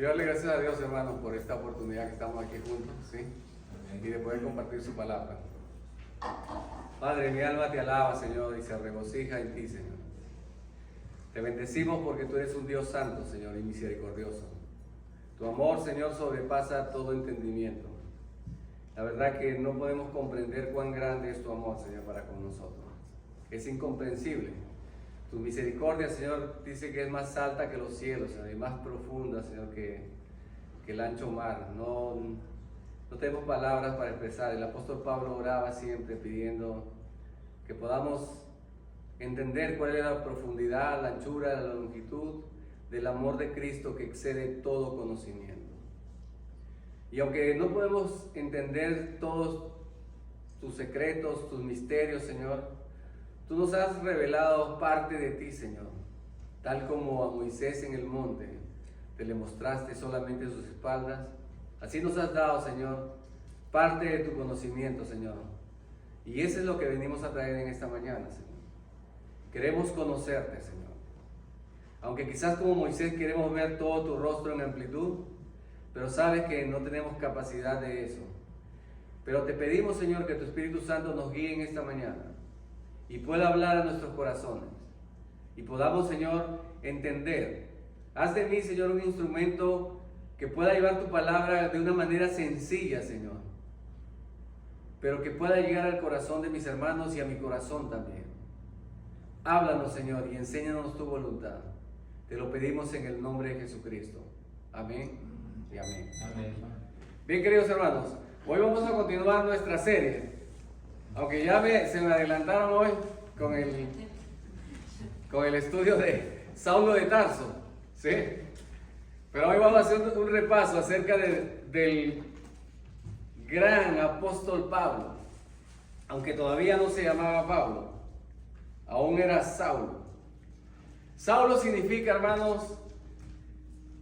Quiero darle gracias a Dios, hermanos, por esta oportunidad que estamos aquí juntos, ¿sí? Y de poder compartir su palabra. Padre, mi alma te alaba, Señor, y se regocija en ti, Señor. Te bendecimos porque tú eres un Dios santo, Señor, y misericordioso. Tu amor, Señor, sobrepasa todo entendimiento. La verdad que no podemos comprender cuán grande es tu amor, Señor, para con nosotros. Es incomprensible. Tu misericordia, Señor, dice que es más alta que los cielos, Señor, y más profunda, Señor, que el ancho mar. No tenemos palabras para expresar. El apóstol Pablo oraba siempre pidiendo que podamos entender cuál es la profundidad, la anchura, la longitud del amor de Cristo que excede todo conocimiento. Y aunque no podemos entender todos tus secretos, tus misterios, Señor, tú nos has revelado parte de ti, Señor, tal como a Moisés en el monte te le mostraste solamente sus espaldas. Así nos has dado, Señor, parte de tu conocimiento, Señor. Y eso es lo que venimos a traer en esta mañana, Señor. Queremos conocerte, Señor. Aunque quizás como Moisés queremos ver todo tu rostro en amplitud, pero sabes que no tenemos capacidad de eso. Pero te pedimos, Señor, que tu Espíritu Santo nos guíe en esta mañana y pueda hablar a nuestros corazones y podamos, Señor, entender. Haz de mí, Señor, un instrumento que pueda llevar tu palabra de una manera sencilla, Señor, pero que pueda llegar al corazón de mis hermanos y a mi corazón también. Háblanos, Señor, y enséñanos tu voluntad. Te lo pedimos en el nombre de Jesucristo. Amén y amén. Amén. Bien, queridos hermanos, hoy vamos a continuar nuestra serie. Aunque ya se me adelantaron hoy con el estudio de Saulo de Tarso, ¿sí? Pero hoy vamos a hacer un repaso acerca del gran apóstol Pablo, aunque todavía no se llamaba Pablo, aún era Saulo. Saulo significa, hermanos,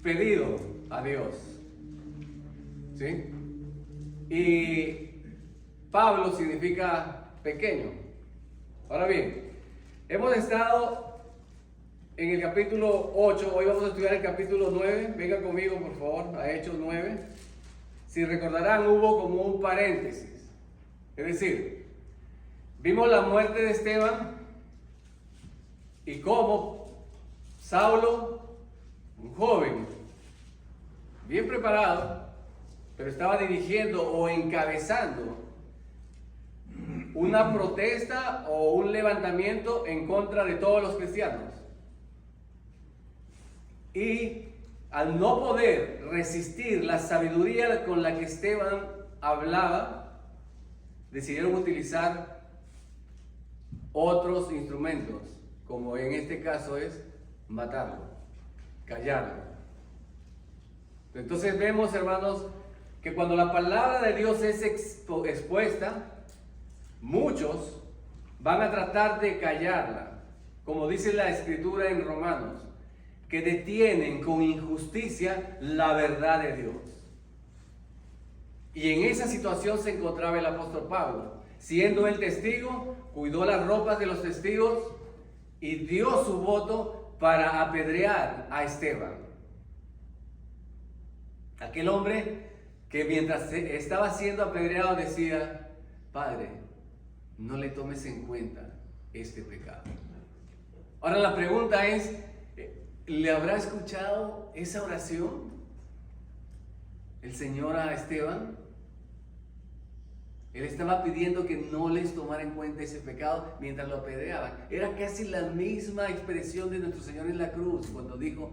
pedido a Dios, ¿sí? Y Pablo significa pequeño. Ahora bien, hemos estado en el capítulo 8, hoy vamos a estudiar el capítulo 9. Venga conmigo, por favor, a Hechos 9. Si recordarán, hubo como un paréntesis. Es decir, vimos la muerte de Esteban y cómo Saulo, un joven, bien preparado, pero estaba dirigiendo o encabezando una protesta o un levantamiento en contra de todos los cristianos. Y al no poder resistir la sabiduría con la que Esteban hablaba, decidieron utilizar otros instrumentos, como en este caso es matarlo, callarlo. Entonces vemos, hermanos, que cuando la palabra de Dios es expuesta, muchos van a tratar de callarla, como dice la Escritura en Romanos, que detienen con injusticia la verdad de Dios. Y en esa situación se encontraba el apóstol Pablo. Siendo él testigo, cuidó las ropas de los testigos y dio su voto para apedrear a Esteban. Aquel hombre que mientras estaba siendo apedreado decía: Padre, no le tomes en cuenta este pecado. Ahora la pregunta es, ¿le habrá escuchado esa oración el Señor a Esteban? Él estaba pidiendo que no les tomara en cuenta ese pecado mientras lo apedreaban. Era casi la misma expresión de nuestro Señor en la cruz cuando dijo: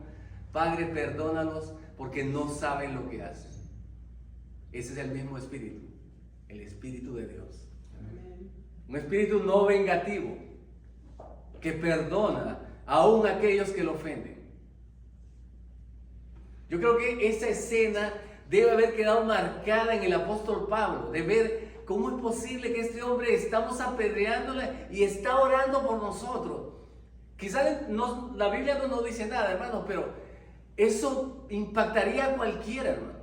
Padre, perdónalos porque no saben lo que hacen. Ese es el mismo espíritu, el Espíritu de Dios. Amén. Un espíritu no vengativo, que perdona aún a aquellos que lo ofenden. Yo creo que esa escena debe haber quedado marcada en el apóstol Pablo, de ver cómo es posible que este hombre estamos apedreándole y está orando por nosotros. Quizás la Biblia no nos dice nada, hermano, pero eso impactaría a cualquiera, hermano.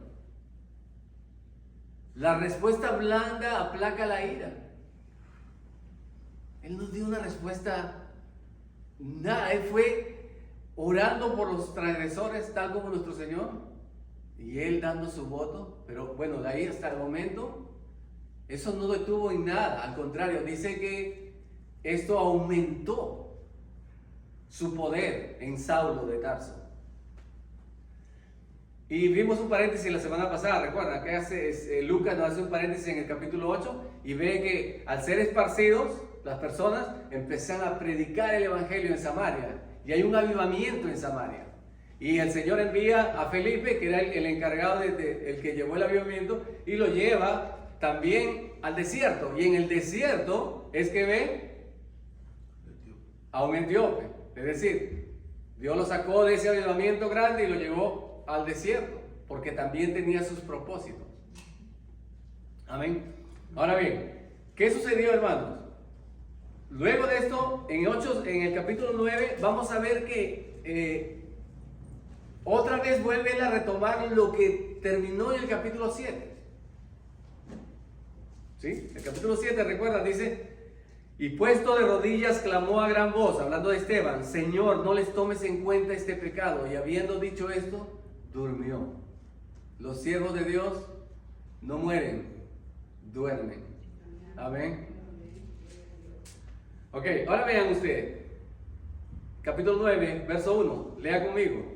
La respuesta blanda aplaca la ira. Él nos dio una respuesta nada, él fue orando por los transgresores, tal como nuestro Señor. y él dando su voto, pero bueno, de ahí hasta el momento, eso no detuvo en nada, al contrario, dice que esto aumentó su poder en Saulo de Tarso. Y vimos un paréntesis la semana pasada, recuerda que Lucas nos hace un paréntesis en el capítulo 8 y ve que al ser esparcidos, las personas empiezan a predicar el evangelio en Samaria y hay un avivamiento en Samaria. Y el Señor envía a Felipe, que era el encargado, el que llevó el avivamiento, y lo lleva también al desierto. Y en el desierto es que ve a un etíope. Es decir, Dios lo sacó de ese avivamiento grande y lo llevó al desierto, porque también tenía sus propósitos. Amén. Ahora bien, ¿qué sucedió, hermanos? Luego de esto, en el capítulo 9, vamos a ver que otra vez vuelve a retomar lo que terminó en el capítulo 7. ¿Sí? El capítulo 7, recuerda, dice: y puesto de rodillas clamó a gran voz, hablando de Esteban: Señor, no les tomes en cuenta este pecado. Y habiendo dicho esto, durmió. Los siervos de Dios no mueren, duermen. Amén. Ok, ahora vean ustedes. Capítulo 9, verso 1. Lea conmigo.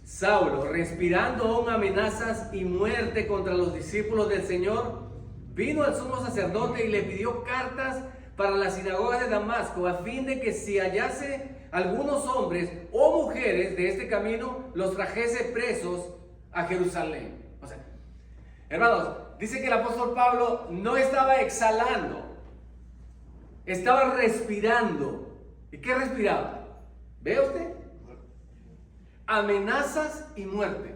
Saulo, respirando aún amenazas y muerte contra los discípulos del Señor, vino al sumo sacerdote y le pidió cartas para la sinagoga de Damasco, a fin de que si hallase algunos hombres o mujeres de este camino, los trajese presos a Jerusalén. O sea, hermanos, dice que el apóstol Pablo no estaba exhalando, estaba respirando. ¿Y qué respiraba? ¿Ve usted? Amenazas y muerte.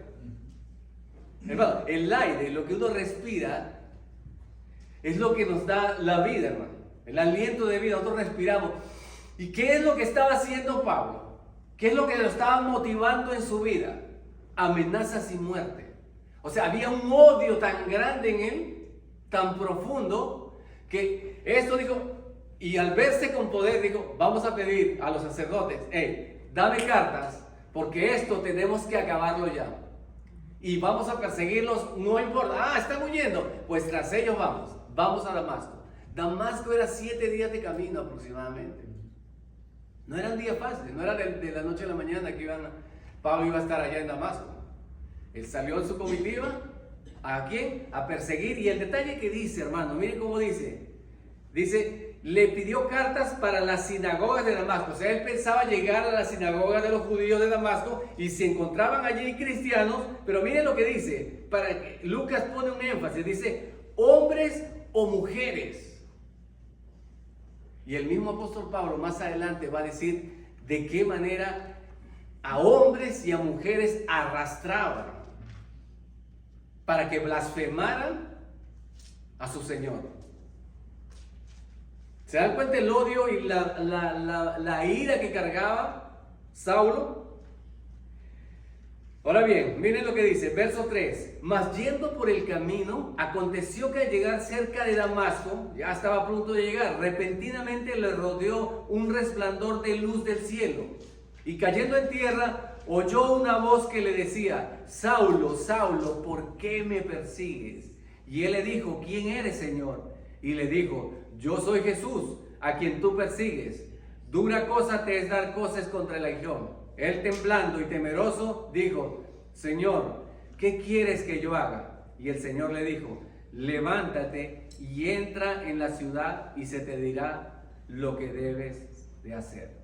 Hermano, el aire, lo que uno respira, es lo que nos da la vida, hermano. El aliento de vida, nosotros respiramos. ¿Y qué es lo que estaba haciendo Pablo? ¿Qué es lo que lo estaba motivando en su vida? Amenazas y muerte. O sea, había un odio tan grande en él, tan profundo, que esto dijo, y al verse con poder, dijo: vamos a pedir a los sacerdotes: hey, dame cartas, porque esto tenemos que acabarlo ya. Y vamos a perseguirlos, no importa. Están huyendo. Pues tras ellos vamos a Damasco. Damasco era 7 días de camino aproximadamente. No eran días fáciles, no era de la noche a la mañana que Pablo iba a estar allá en Damasco. Él salió en su comitiva, ¿a quién? A perseguir. Y el detalle que dice, hermano, miren cómo dice. Dice, le pidió cartas para las sinagogas de Damasco. O sea, él pensaba llegar a la sinagoga de los judíos de Damasco y se encontraban allí cristianos. Pero miren lo que dice, para que Lucas pone un énfasis, dice: hombres o mujeres. Y el mismo apóstol Pablo más adelante va a decir de qué manera a hombres y a mujeres arrastraban para que blasfemaran a su Señor. ¿Se dan cuenta el odio y la ira que cargaba Saulo? Ahora bien, miren lo que dice, verso 3. Mas yendo por el camino, aconteció que al llegar cerca de Damasco, ya estaba a punto de llegar, repentinamente le rodeó un resplandor de luz del cielo. Y cayendo en tierra, oyó una voz que le decía: Saulo, Saulo, ¿por qué me persigues? Y él le dijo: ¿quién eres, Señor? Y le dijo: yo soy Jesús, a quien tú persigues. Dura cosa te es dar cosas contra el aguijón. Él, temblando y temeroso, dijo: Señor, ¿qué quieres que yo haga? Y el Señor le dijo: levántate y entra en la ciudad y se te dirá lo que debes de hacer.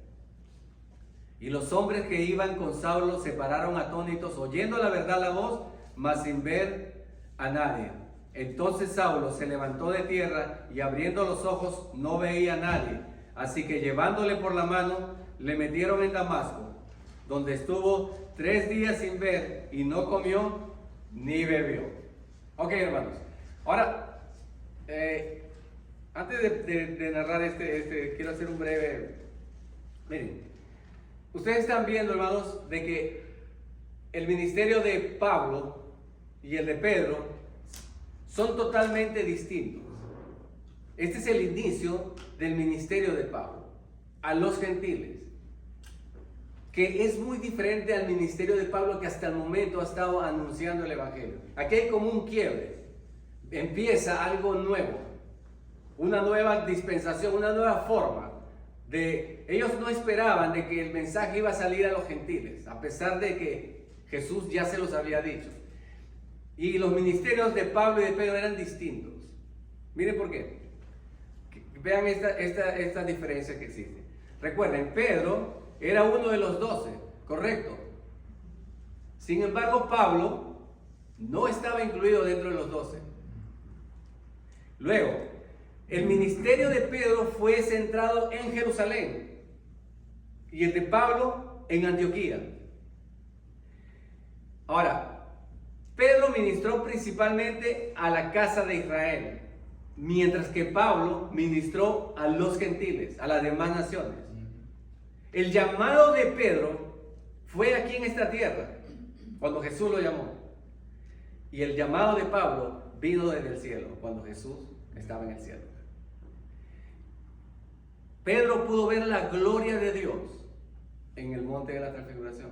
Y los hombres que iban con Saulo se pararon atónitos, oyendo la verdad la voz, mas sin ver a nadie. Entonces Saulo se levantó de tierra y abriendo los ojos no veía a nadie. Así que llevándole por la mano, le metieron en Damasco, donde estuvo 3 días sin ver y no comió ni bebió. Ok, hermanos. Ahora, antes de narrar quiero hacer un breve... Miren, ustedes están viendo, hermanos, de que el ministerio de Pablo y el de Pedro son totalmente distintos. Este es el inicio del ministerio de Pablo a los gentiles. que es muy diferente al ministerio de Pablo, que hasta el momento ha estado anunciando el Evangelio. Aquí hay como un quiebre. Empieza algo nuevo, una nueva dispensación, una nueva forma. Ellos no esperaban de que el mensaje iba a salir a los gentiles, a pesar de que Jesús ya se los había dicho. Y los ministerios de Pablo y de Pedro eran distintos. Miren por qué. Vean esta diferencia que existe. Recuerden, Pedro era uno de los 12, correcto. Sin embargo, Pablo no estaba incluido dentro de los 12. Luego, el ministerio de Pedro fue centrado en Jerusalén y el de Pablo en Antioquía. Ahora, Pedro ministró principalmente a la casa de Israel, mientras que Pablo ministró a los gentiles, a las demás naciones. El llamado de Pedro fue aquí en esta tierra, cuando Jesús lo llamó. Y el llamado de Pablo vino desde el cielo, cuando Jesús estaba en el cielo. Pedro pudo ver la gloria de Dios en el monte de la transfiguración,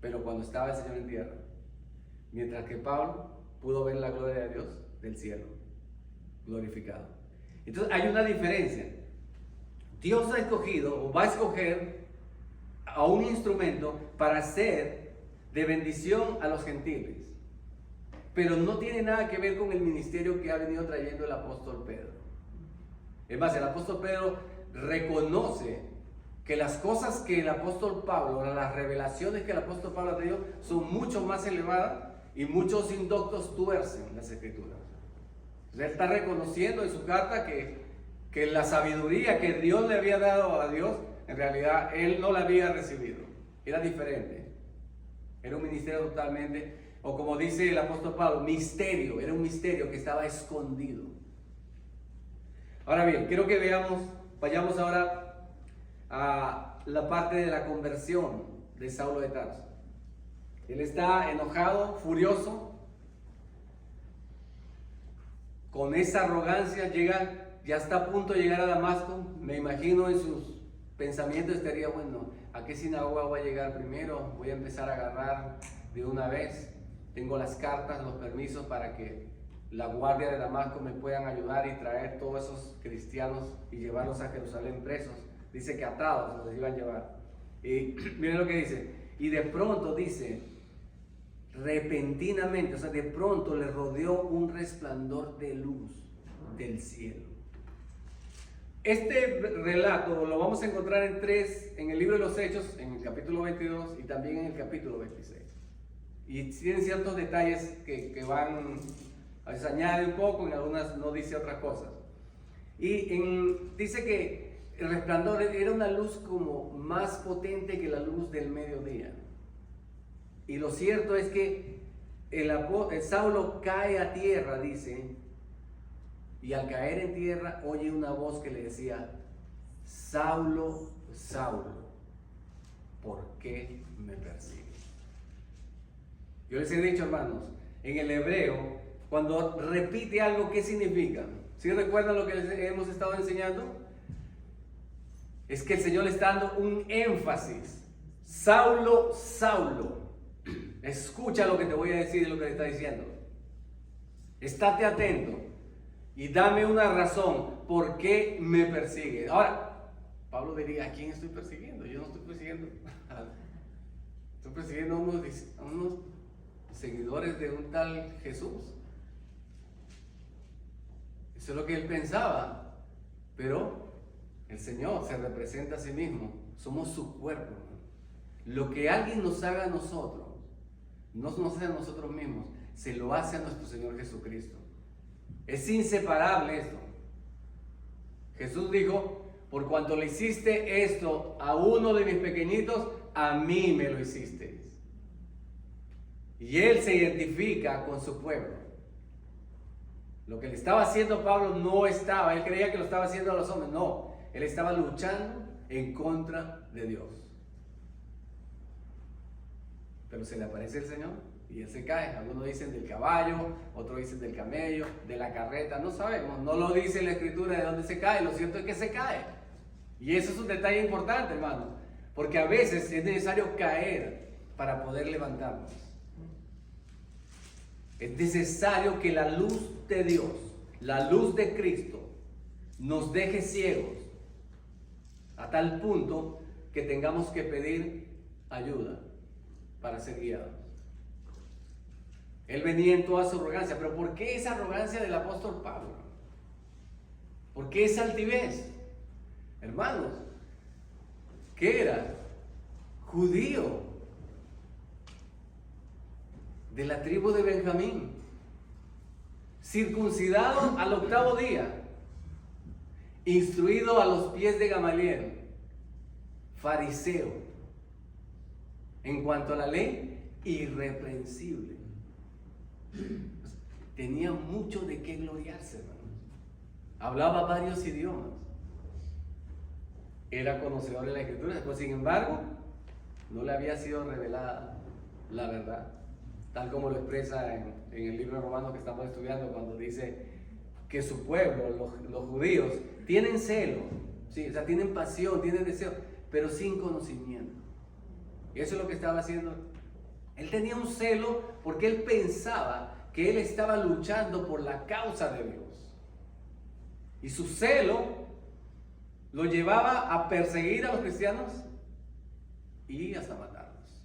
pero cuando estaba el Señor en tierra. Mientras que Pablo pudo ver la gloria de Dios del cielo, glorificado. Entonces hay una diferencia. Dios ha escogido o va a escoger a un instrumento para ser de bendición a los gentiles, pero no tiene nada que ver con el ministerio que ha venido trayendo el apóstol Pedro. Es más, el apóstol Pedro reconoce que las cosas que el apóstol Pablo, las revelaciones que el apóstol Pablo ha tenido, son mucho más elevadas y muchos indoctos tuercen las escrituras. Él está reconociendo en su carta que la sabiduría que Dios le había dado a Dios, en realidad él no la había recibido. Era diferente. Era un ministerio totalmente, o como dice el apóstol Pablo, misterio. Era un misterio que estaba escondido. Ahora bien, quiero que vayamos ahora a la parte de la conversión de Saulo de Tarso. Él está enojado, furioso, con esa arrogancia, ya está a punto de llegar a Damasco. Me imagino en sus pensamientos estaría, bueno, ¿a qué sinagoga voy a llegar primero? Voy a empezar a agarrar de una vez. Tengo las cartas, los permisos para que la guardia de Damasco me puedan ayudar y traer todos esos cristianos y llevarlos a Jerusalén presos. Dice que atados los iban a llevar. Y miren lo que dice. Y de pronto dice, repentinamente, o sea, de pronto le rodeó un resplandor de luz del cielo. Este relato lo vamos a encontrar en el libro de los Hechos, en el capítulo 22 y también en el capítulo 26. Y tienen ciertos detalles que van, a veces añade un poco, en algunas no dice otras cosas. Y dice que el resplandor era una luz como más potente que la luz del mediodía. Y lo cierto es que el Saulo cae a tierra, dice, y al caer en tierra oye una voz que le decía, Saulo, Saulo, ¿por qué me persigues? Yo les he dicho, hermanos, en el hebreo, cuando repite algo, ¿qué significa? ¿Sí recuerdan lo que les hemos estado enseñando? Es que el Señor le está dando un énfasis. Saulo, Saulo, escucha lo que te voy a decir y lo que te está diciendo. Estate atento y dame una razón por qué me persigues. Ahora, Pablo diría, ¿a quién estoy persiguiendo? Yo no estoy persiguiendo. Estoy persiguiendo a unos seguidores de un tal Jesús. Eso es lo que él pensaba. Pero el Señor se representa a sí mismo. Somos su cuerpo. Lo que alguien nos haga a nosotros, no nos hace a nosotros mismos, se lo hace a nuestro Señor Jesucristo. Es inseparable esto. Jesús dijo, por cuanto le hiciste esto a uno de mis pequeñitos, a mí me lo hiciste. Y él se identifica con su pueblo. Lo que le estaba haciendo Pablo él creía que lo estaba haciendo a los hombres. No, él estaba luchando en contra de Dios. Pero se le aparece el Señor y él se cae. Algunos dicen del caballo, otros dicen del camello, de la carreta, no sabemos, no lo dice la escritura de dónde se cae. Lo cierto es que se cae. Y eso es un detalle importante, hermano, Porque a veces es necesario caer para poder levantarnos. Es necesario que la luz de Dios, la luz de Cristo, nos deje ciegos a tal punto que tengamos que pedir ayuda para ser guiados. Él venía en toda su arrogancia, pero ¿por qué esa arrogancia del apóstol Pablo? ¿Por qué esa altivez? Hermanos, ¿qué era? Judío de la tribu de Benjamín, circuncidado al 8º día, instruido a los pies de Gamaliel, fariseo, en cuanto a la ley, irreprensible. Tenía mucho de qué gloriarse, hermanos. Hablaba varios idiomas. Era conocedor de la Escritura, pero sin embargo, no le había sido revelada la verdad, tal como lo expresa en el libro de Romanos que estamos estudiando, cuando dice que su pueblo, los judíos, tienen celo, ¿sí? O sea, tienen pasión, tienen deseo, pero sin conocimiento. Y eso es lo que estaba haciendo. Él tenía un celo porque él pensaba que él estaba luchando por la causa de Dios. Y su celo lo llevaba a perseguir a los cristianos y hasta matarlos.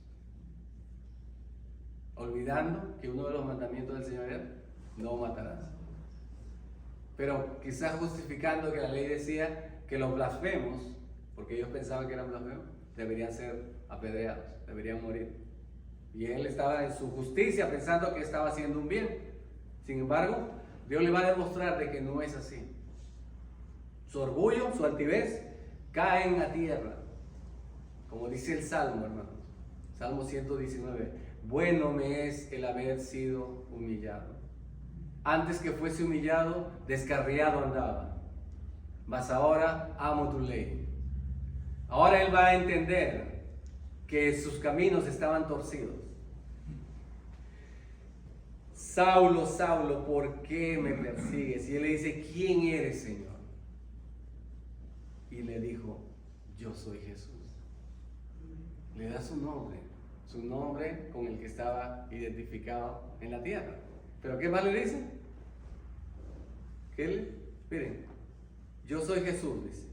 Olvidando que uno de los mandamientos del Señor era: no matarás. Pero quizás justificando que la ley decía que los blasfemos, porque ellos pensaban que eran blasfemos, deberían ser apedreados, deberían morir. Y él estaba en su justicia pensando que estaba haciendo un bien. Sin embargo, Dios le va a demostrar de que no es así. Su orgullo, su altivez, caen a tierra. Como dice el Salmo, hermanos. Salmo 119. Bueno me es el haber sido humillado. Antes que fuese humillado, descarriado andaba. Mas ahora amo tu ley. Ahora él va a entender que sus caminos estaban torcidos. Saulo, Saulo, ¿por qué me persigues? Y él le dice: ¿quién eres, Señor? Y le dijo: yo soy Jesús. Le da su nombre con el que estaba identificado en la tierra. ¿Pero qué más le dice? Miren, yo soy Jesús, dice,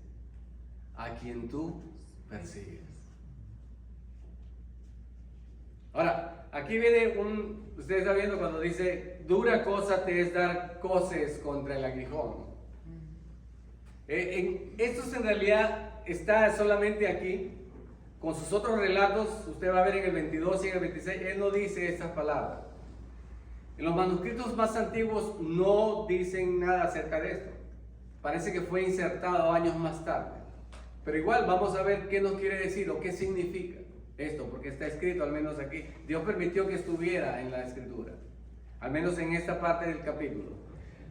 a quien tú persigues. Ahora, aquí viene usted está viendo cuando dice: dura cosa te es dar coces contra el aguijón. Esto en realidad está solamente aquí. Con sus otros relatos, usted va a ver en el 22 y en el 26, él no dice estas palabras. En los manuscritos más antiguos no dicen nada acerca de esto. Parece que fue insertado años más tarde. Pero igual vamos a ver qué nos quiere decir o qué significa esto, porque está escrito al menos aquí. Dios permitió que estuviera en la escritura, al menos en esta parte del capítulo.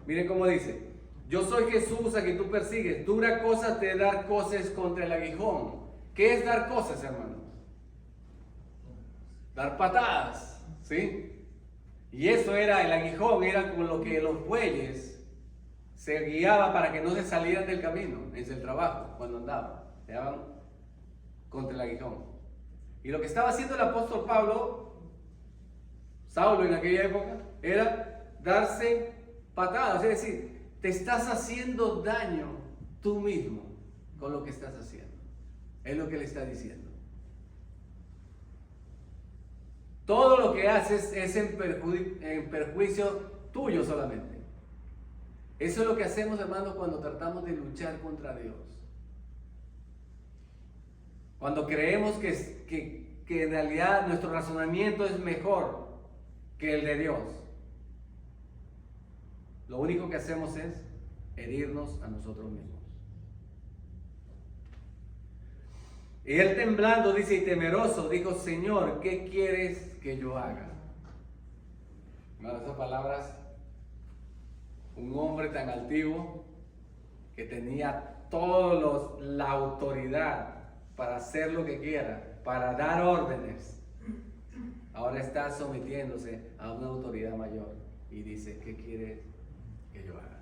Miren cómo dice: yo soy Jesús a quien tú persigues. Dura cosa te dar coces contra el aguijón. ¿Qué es dar coces, hermanos? Dar patadas, ¿sí? Y eso era, el aguijón era con lo que los bueyes se guiaban para que no se salieran del camino en el trabajo, cuando andaban. Se daban contra el aguijón. Y lo que estaba haciendo el apóstol Saulo en aquella época, era darse patadas. Es decir, te estás haciendo daño tú mismo con lo que estás haciendo. Es lo que le está diciendo. Todo lo que haces es en perjuicio tuyo solamente. Eso es lo que hacemos, hermanos, cuando tratamos de luchar contra Dios. Cuando creemos que en realidad nuestro razonamiento es mejor que el de Dios. Lo único que hacemos es herirnos a nosotros mismos. Y él temblando, dice, y temeroso, dijo: Señor, ¿qué quieres que yo haga? Bueno, esas palabras, un hombre tan altivo que tenía toda la autoridad para hacer lo que quiera, para dar órdenes, ahora está sometiéndose a una autoridad mayor y dice: ¿qué quieres que yo haga?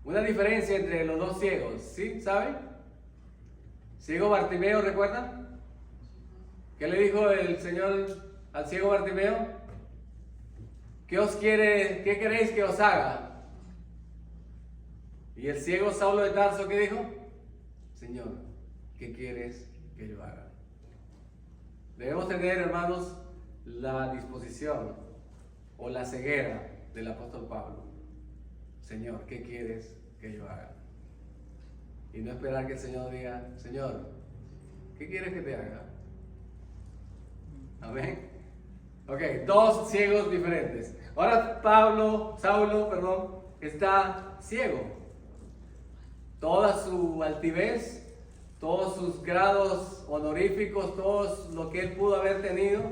Una diferencia entre los dos ciegos, ¿sí? ¿Saben? Ciego Bartimeo, ¿recuerdan? ¿Qué le dijo el Señor al ciego Bartimeo? ¿Qué queréis que os haga? Y el ciego Saulo de Tarso, ¿qué dijo? Señor, ¿qué quieres que yo haga? Debemos tener, hermanos, la disposición o la ceguera del apóstol Pablo. Señor, ¿qué quieres que yo haga? Y no esperar que el Señor diga, Señor, ¿qué quieres que te haga? Amén. Ok, dos ciegos diferentes. Ahora Saulo, está ciego. Toda su altivez, todos sus grados honoríficos, todo lo que él pudo haber tenido,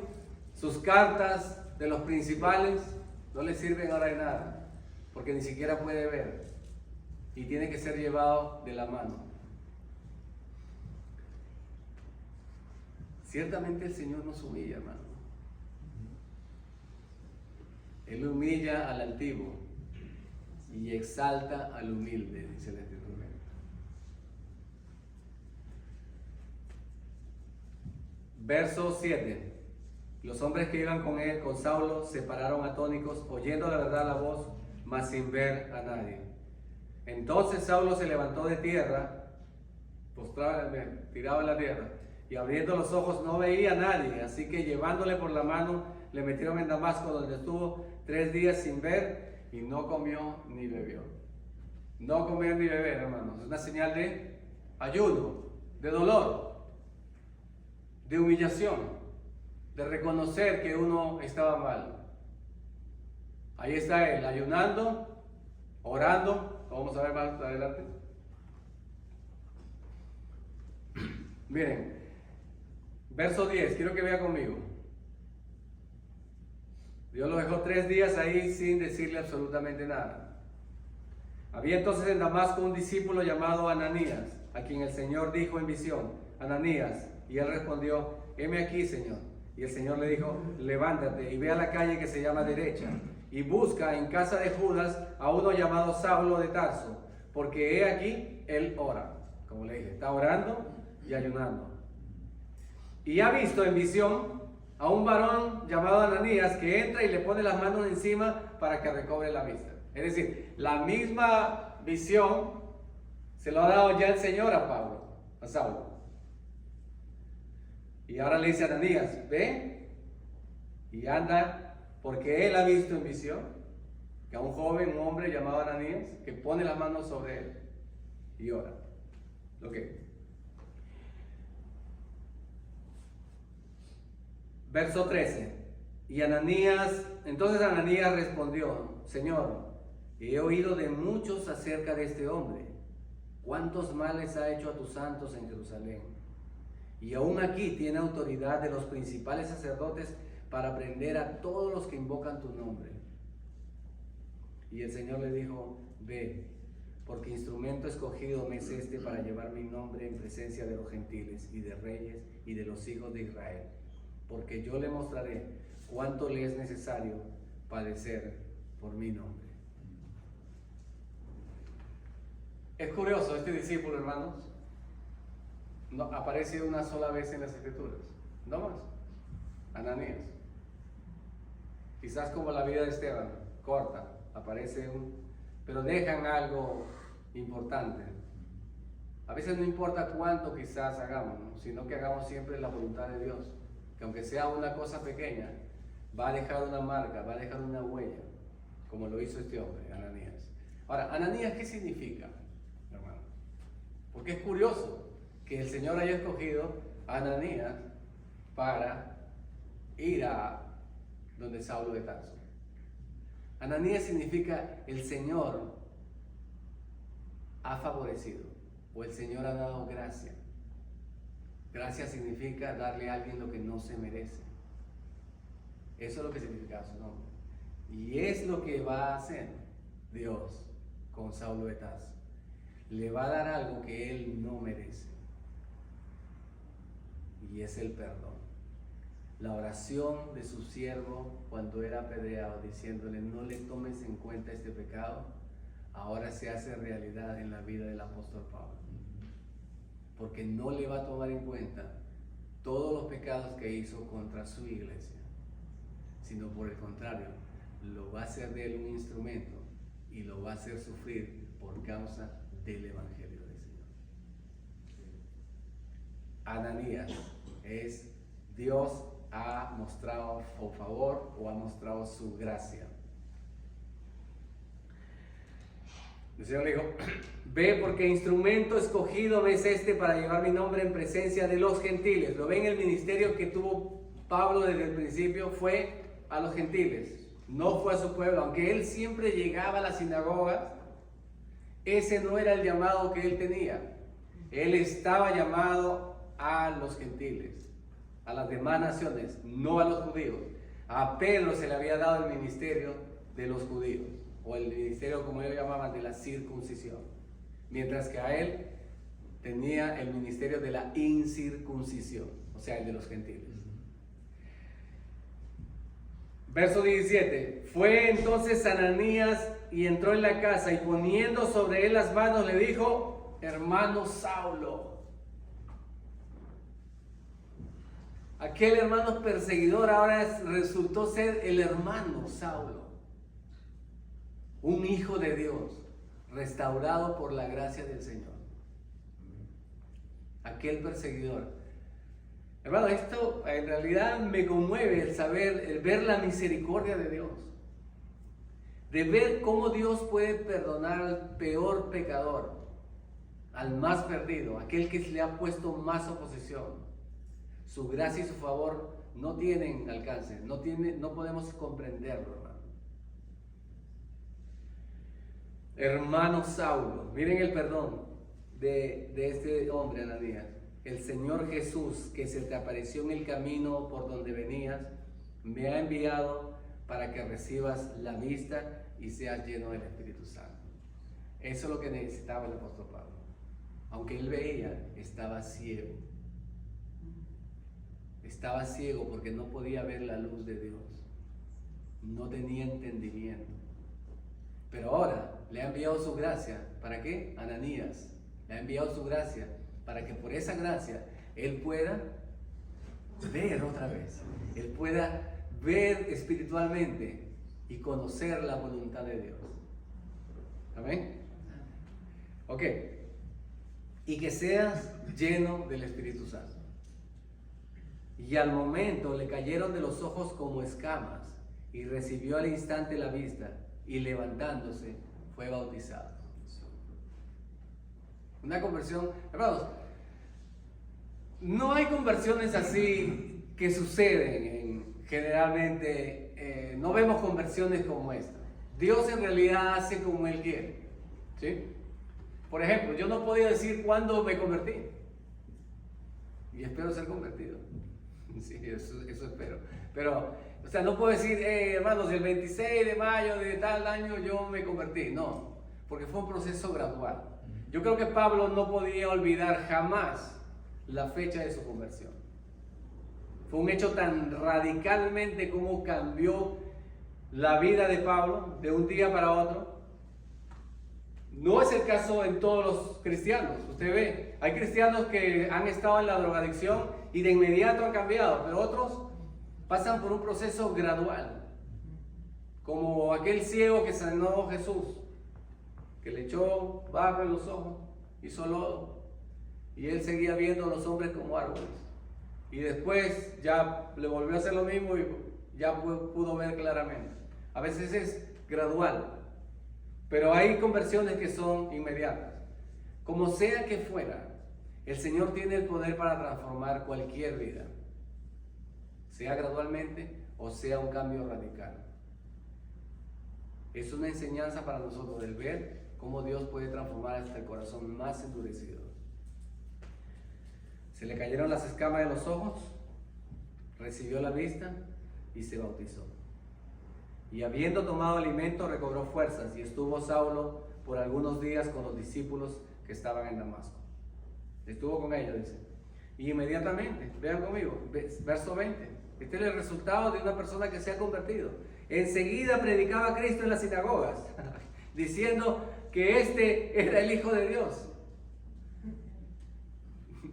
sus cartas de los principales, no le sirven ahora de nada, porque ni siquiera puede ver y tiene que ser llevado de la mano. Ciertamente el Señor nos humilla, hermano. Él humilla al altivo y exalta al humilde, dice la Escritura. Verso 7. Los hombres que iban con él, con Saulo, se pararon atónicos, oyendo la verdad la voz, mas sin ver a nadie. Entonces Saulo se levantó de tierra, postrado, tirado en la tierra, y abriendo los ojos no veía a nadie, así que llevándole por la mano, le metieron en Damasco, donde estuvo 3 días sin ver, y no comió ni bebió. No comer ni beber, hermanos, es una señal de ayuno, de dolor, de humillación, de reconocer que uno estaba mal. Ahí está él, ayunando, orando. Lo vamos a ver más adelante. Miren, verso 10, quiero que vea conmigo. Dios lo dejó 3 días ahí sin decirle absolutamente nada. Había entonces en Damasco un discípulo llamado Ananías, a quien el Señor dijo en visión, Ananías, y él respondió, heme aquí, Señor. Y el Señor le dijo, levántate y ve a la calle que se llama Derecha, y busca en casa de Judas a uno llamado Saulo de Tarso, porque he aquí, él ora. Como le dije, está orando y ayunando. Y ha visto en visión a un varón llamado Ananías que entra y le pone las manos encima para que recobre la vista. Es decir, la misma visión se lo ha dado ya el Señor a Saulo. Y ahora le dice a Ananías, ve y anda, porque él ha visto en visión que a un joven, un hombre llamado Ananías, que pone las manos sobre él y ora. Ok. Verso 13. Y entonces Ananías respondió, Señor, he oído de muchos acerca de este hombre, cuántos males ha hecho a tus santos en Jerusalén. Y aún aquí tiene autoridad de los principales sacerdotes para prender a todos los que invocan tu nombre. Y el Señor le dijo, ve, porque instrumento escogido me es este para llevar mi nombre en presencia de los gentiles y de reyes y de los hijos de Israel, porque yo le mostraré cuánto le es necesario padecer por mi nombre. Es curioso, este discípulo, hermanos, no aparece una sola vez en las Escrituras, no más. Ananías. Quizás como la vida de Esteban, corta, aparece pero dejan algo importante. A veces no importa cuánto quizás hagamos, ¿no? Sino que hagamos siempre la voluntad de Dios, que aunque sea una cosa pequeña, va a dejar una marca, va a dejar una huella, como lo hizo este hombre, Ananías. Ahora, Ananías, ¿qué significa, hermano? Porque es curioso que el Señor haya escogido a Ananías para ir a donde Saulo de Tarso. Ananías significa el Señor ha favorecido o el Señor ha dado gracia. Gracia significa darle a alguien lo que no se merece. Eso es lo que significa su nombre. Y es lo que va a hacer Dios con Saulo de Tarso. Le va a dar algo que él no merece. Y es el perdón. La oración de su siervo cuando era apedreado, diciéndole, no le tomes en cuenta este pecado, ahora se hace realidad en la vida del apóstol Pablo. porque no le va a tomar en cuenta todos los pecados que hizo contra su iglesia, sino por el contrario, lo va a hacer de él un instrumento y lo va a hacer sufrir por causa del evangelio del Señor. Ananías es Dios ha mostrado su favor o ha mostrado su gracia. El Señor le dijo: ve, porque instrumento escogido es este para llevar mi nombre en presencia de los gentiles. Lo ven, el ministerio que tuvo Pablo desde el principio fue a los gentiles, no fue a su pueblo. Aunque él siempre llegaba a las sinagogas, ese no era el llamado que él tenía. Él estaba llamado a los gentiles, a las demás naciones, no a los judíos. A Pedro se le había dado el ministerio de los judíos, o el ministerio, como ellos llamaban, de la circuncisión, mientras que a él tenía el ministerio de la incircuncisión, o sea, el de los gentiles. Verso 17: fue entonces Ananías y entró en la casa, y poniendo sobre él las manos le dijo: hermano Saulo. Aquel hermano perseguidor ahora resultó ser el hermano Saulo, un hijo de Dios, restaurado por la gracia del Señor. Aquel perseguidor. Hermano, esto en realidad me conmueve el saber, el ver la misericordia de Dios. De ver cómo Dios puede perdonar al peor pecador, al más perdido, aquel que le ha puesto más oposición. Su gracia y su favor no tienen alcance, no podemos comprenderlo, hermano. Hermano Saulo, miren el perdón de este hombre, Ananías. El Señor Jesús, que se te apareció en el camino por donde venías, me ha enviado para que recibas la vista y seas lleno del Espíritu Santo. Eso es lo que necesitaba el apóstol Pablo. Aunque él veía, estaba ciego. Estaba ciego porque no podía ver la luz de Dios. No tenía entendimiento. Pero ahora le ha enviado su gracia. ¿Para qué? Ananías le ha enviado su gracia para que por esa gracia él pueda ver otra vez. Él pueda ver espiritualmente y conocer la voluntad de Dios. ¿Amén? Ok. Y que seas lleno del Espíritu Santo. Y al momento le cayeron de los ojos como escamas, y recibió al instante la vista, y levantándose fue bautizado. Una conversión, hermanos, no hay conversiones así que suceden generalmente, no vemos conversiones como esta. Dios en realidad hace como Él quiere, ¿sí? Por ejemplo, yo no podía decir cuándo me convertí, y espero ser convertido. Sí, eso espero. Pero, o sea, no puedo decir, hermanos, el 26 de mayo de tal año yo me convertí. No, porque fue un proceso gradual. Yo creo que Pablo no podía olvidar jamás la fecha de su conversión. Fue un hecho tan radicalmente como cambió la vida de Pablo de un día para otro. No es el caso en todos los cristianos. Usted ve, hay cristianos que han estado en la drogadicción y de inmediato han cambiado, pero otros pasan por un proceso gradual, como aquel ciego que sanó Jesús, que le echó barro en los ojos, hizo lodo, y él seguía viendo a los hombres como árboles, y después ya le volvió a hacer lo mismo y ya pudo ver claramente. A veces es gradual, pero hay conversiones que son inmediatas. Como sea que fuera, el Señor tiene el poder para transformar cualquier vida, sea gradualmente o sea un cambio radical. Es una enseñanza para nosotros el ver cómo Dios puede transformar hasta el corazón más endurecido. Se le cayeron las escamas de los ojos, recibió la vista y se bautizó. Y habiendo tomado alimento, recobró fuerzas, y estuvo Saulo por algunos días con los discípulos que estaban en Damasco. Estuvo con ellos, dice. Y inmediatamente, vean conmigo, verso 20. Este es el resultado de una persona que se ha convertido. Enseguida predicaba a Cristo en las sinagogas, diciendo que este era el Hijo de Dios.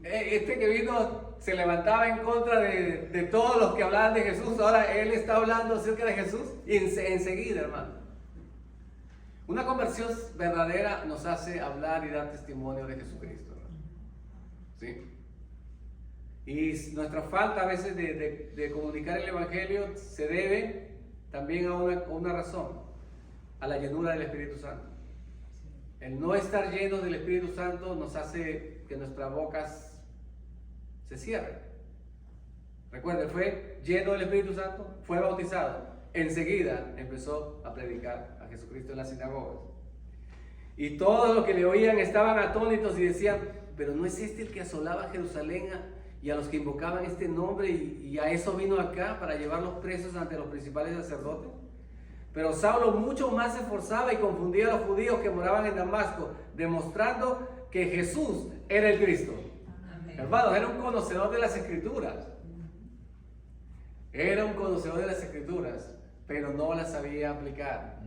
Este que vino se levantaba en contra de todos los que hablaban de Jesús. Ahora él está hablando acerca de Jesús enseguida, hermano. Una conversión verdadera nos hace hablar y dar testimonio de Jesucristo, hermano. ¿Sí? Y nuestra falta a veces de comunicar el Evangelio se debe también a una razón, a la llenura del Espíritu Santo. El no estar llenos del Espíritu Santo nos hace que nuestras bocas se cierren. Recuerden, fue lleno del Espíritu Santo, fue bautizado, enseguida empezó a predicar a Jesucristo en las sinagogas. Y todos los que le oían estaban atónitos y decían, pero ¿no es este el que asolaba Jerusalén y a los que invocaban este nombre y a eso vino acá para llevarlos presos ante los principales sacerdotes? Pero Saulo mucho más se esforzaba y confundía a los judíos que moraban en Damasco, demostrando que Jesús era el Cristo. Amén. Hermanos, era un conocedor de las Escrituras. Era un conocedor de las Escrituras, pero no las sabía aplicar.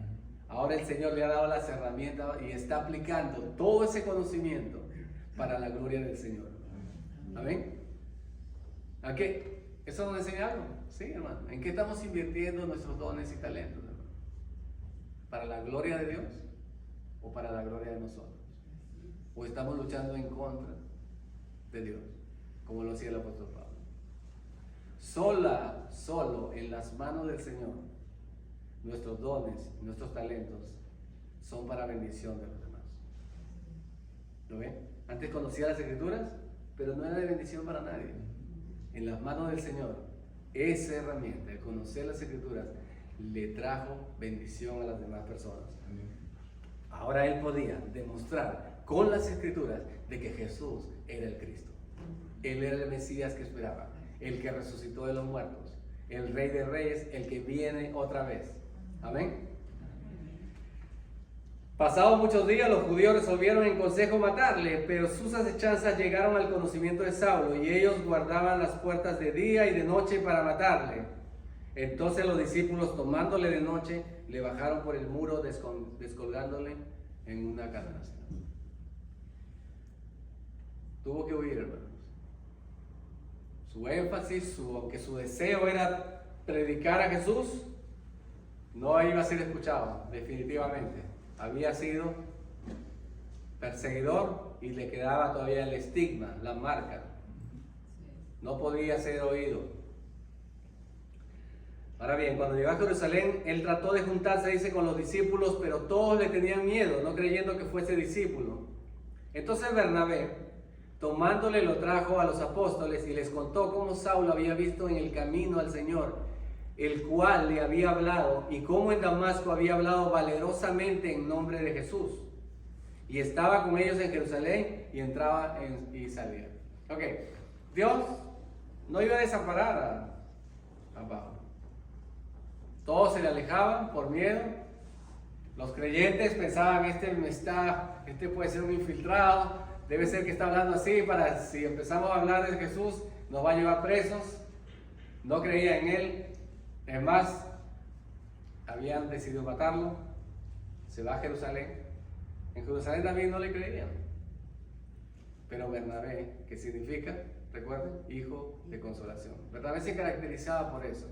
Ahora el Señor le ha dado las herramientas y está aplicando todo ese conocimiento para la gloria del Señor. Amén. ¿A qué? ¿Eso nos enseña algo? Sí, hermano. ¿En qué estamos invirtiendo nuestros dones y talentos, hermano? ¿Para la gloria de Dios o para la gloria de nosotros? ¿O estamos luchando en contra de Dios, como lo hacía el apóstol Pablo? Solo en las manos del Señor, nuestros dones, nuestros talentos son para bendición de los demás. ¿Lo ven? Antes conocía las Escrituras, pero no era de bendición para nadie. En las manos del Señor, esa herramienta, el conocer las Escrituras, le trajo bendición a las demás personas. Ahora él podía demostrar con las Escrituras de que Jesús era el Cristo. Él era el Mesías que esperaba, el que resucitó de los muertos, el Rey de Reyes, el que viene otra vez. Amén. Pasados muchos días, los judíos resolvieron en consejo matarle, pero sus acechanzas llegaron al conocimiento de Saulo y ellos guardaban las puertas de día y de noche para matarle. Entonces los discípulos, tomándole de noche, le bajaron por el muro, descolgándole en una cadena. Tuvo que huir, hermanos. Su énfasis, aunque su deseo era predicar a Jesús, no iba a ser escuchado, definitivamente. Había sido perseguidor y le quedaba todavía el estigma, la marca. No podía ser oído. Ahora bien, cuando llegó a Jerusalén, él trató de juntarse, dice, con los discípulos, pero todos le tenían miedo, no creyendo que fuese discípulo. Entonces Bernabé, tomándole, lo trajo a los apóstoles y les contó cómo Saulo había visto en el camino al Señor, el cual le había hablado, y cómo en Damasco había hablado valerosamente en nombre de Jesús. Y estaba con ellos en Jerusalén y entraba y salía. Ok, Dios no iba a desamparar a Pablo. Todos se le alejaban por miedo. Los creyentes pensaban, este puede ser un infiltrado, debe ser que está hablando así para si empezamos a hablar de Jesús nos va a llevar presos. No creía en él. Es más, habían decidido matarlo. Se va a Jerusalén. En Jerusalén también no le creían. Pero Bernabé, que significa, recuerden, hijo de consolación. Bernabé se caracterizaba por eso,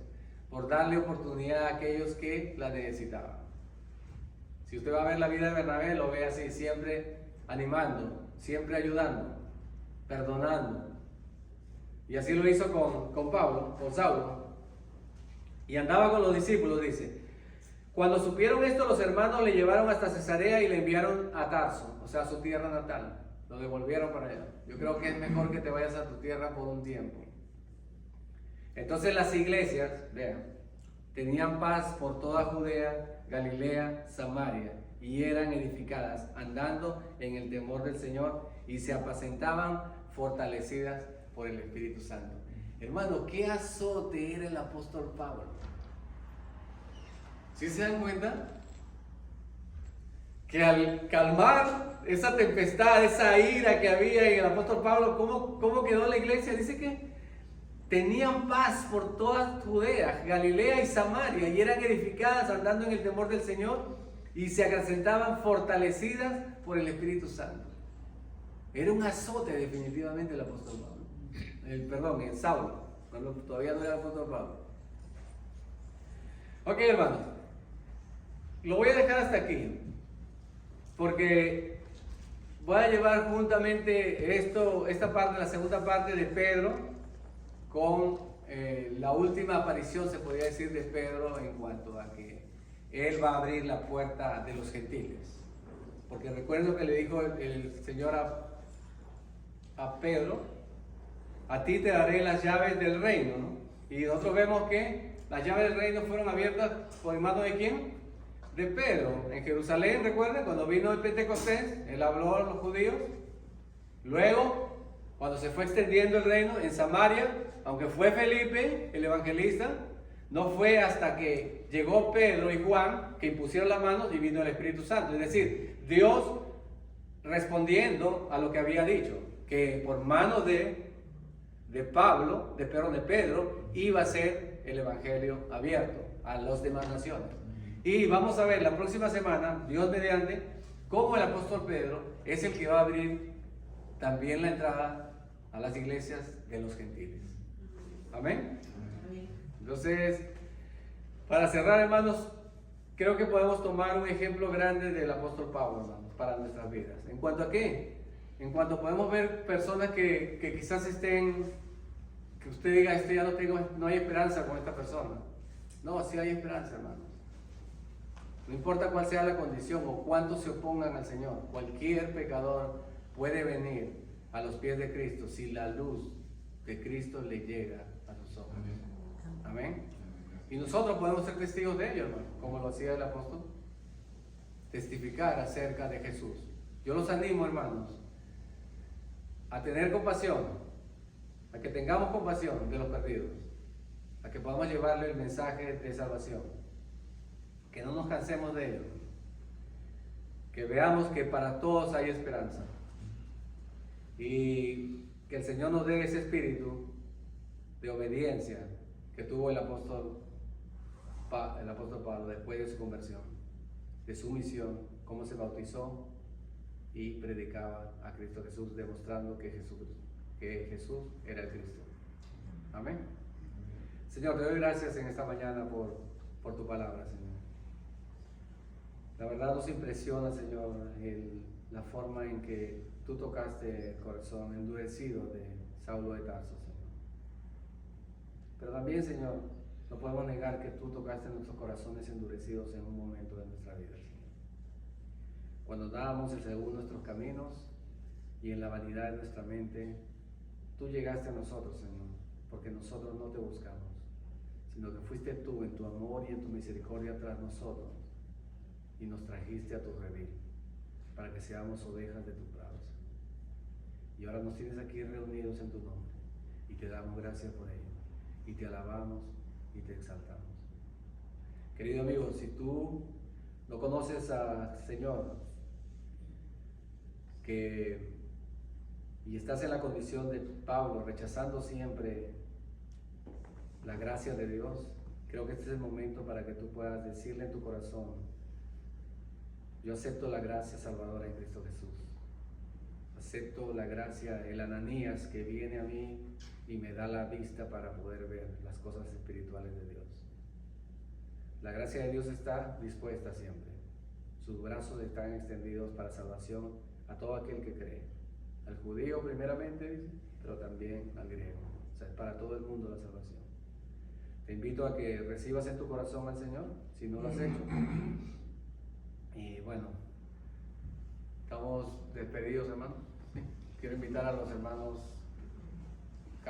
por darle oportunidad a aquellos que la necesitaban. Si usted va a ver la vida de Bernabé, lo ve así, siempre animando, siempre ayudando, perdonando. Y así lo hizo con Pablo, con Saulo. Y andaba con los discípulos, dice. Cuando supieron esto, los hermanos le llevaron hasta Cesarea y le enviaron a Tarso, o sea, a su tierra natal. Lo devolvieron para allá. Yo creo que es mejor que te vayas a tu tierra por un tiempo. Entonces las iglesias, vean, tenían paz por toda Judea, Galilea, Samaria, y eran edificadas, andando en el temor del Señor, y se apacentaban fortalecidas por el Espíritu Santo. Hermano, qué azote era el apóstol Pablo. ¿Sí se dan cuenta? Que al calmar esa tempestad, esa ira que había en el apóstol Pablo, ¿cómo quedó la iglesia? Dice que tenían paz por toda Judea, Galilea y Samaria, y eran edificadas andando en el temor del Señor, y se acrecentaban fortalecidas por el Espíritu Santo. Era un azote definitivamente el apóstol Pablo. El Saulo, cuando todavía no era el apóstol Pablo. Ok, hermanos, lo voy a dejar hasta aquí, porque voy a llevar juntamente esta parte, la segunda parte de Pedro, con la última aparición, se podría decir, de Pedro en cuanto a que él va a abrir la puerta de los gentiles. Porque recuerdo que le dijo el Señor a Pedro: a ti te daré las llaves del reino, ¿no? Y nosotros vemos que las llaves del reino fueron abiertas por el mano de ¿quién? De Pedro. En Jerusalén, recuerden, cuando vino el Pentecostés, él habló a los judíos. Luego, cuando se fue extendiendo el reino en Samaria, aunque fue Felipe, el evangelista, no fue hasta que llegó Pedro y Juan que impusieron las manos y vino el Espíritu Santo. Es decir, Dios respondiendo a lo que había dicho, que por manos de Pedro, iba a ser el evangelio abierto a las demás naciones. Y vamos a ver la próxima semana, Dios mediante, cómo el apóstol Pedro es el que va a abrir también la entrada a las iglesias de los gentiles. Amén. Entonces, para cerrar, hermanos, creo que podemos tomar un ejemplo grande del apóstol Pablo, hermanos, para nuestras vidas. ¿En cuanto a qué? En cuanto podemos ver personas que quizás estén, que usted diga, no hay esperanza con esta persona. No, sí hay esperanza, hermanos. No importa cuál sea la condición o cuántos se opongan al Señor, cualquier pecador puede venir a los pies de Cristo si la luz de Cristo le llega a sus ojos. Amén. Y nosotros podemos ser testigos de ello, hermano, como lo hacía el apóstol. Testificar acerca de Jesús. Yo los animo, hermanos, a tener compasión, a que tengamos compasión de los perdidos, a que podamos llevarle el mensaje de salvación, que no nos cansemos de ello, que veamos que para todos hay esperanza y que el Señor nos dé ese espíritu de obediencia que tuvo el apóstol Pablo después de su conversión, de su misión, cómo se bautizó y predicaba a Cristo Jesús, demostrando que Jesús era el Cristo. Amén. Señor, te doy gracias en esta mañana por tu palabra, Señor. La verdad nos impresiona, Señor, la forma en que tú tocaste el corazón endurecido de Saulo de Tarso, Señor. Pero también, Señor, no podemos negar que tú tocaste nuestros corazones endurecidos en un momento de nuestra vida, Señor. Cuando dábamos según nuestros caminos y en la vanidad de nuestra mente, tú llegaste a nosotros, Señor, porque nosotros no te buscamos, sino que fuiste tú en tu amor y en tu misericordia tras nosotros y nos trajiste a tu redil para que seamos ovejas de tu prado, Señor. Y ahora nos tienes aquí reunidos en tu nombre y te damos gracias por ello y te alabamos y te exaltamos. Querido amigo, si tú no conoces al Señor y estás en la condición de Pablo, rechazando siempre la gracia de Dios, creo que este es el momento para que tú puedas decirle en tu corazón: yo acepto la gracia salvadora en Cristo Jesús. Acepto la gracia, el Ananías que viene a mí y me da la vista para poder ver las cosas espirituales de Dios. La gracia de Dios está dispuesta siempre. Sus brazos están extendidos para salvación a todo aquel que cree. Al judío primeramente, dice, pero también al griego. O sea, es para todo el mundo la salvación. Te invito a que recibas en tu corazón al Señor, si no lo has hecho. Y bueno, estamos despedidos, hermanos. Quiero invitar a los hermanos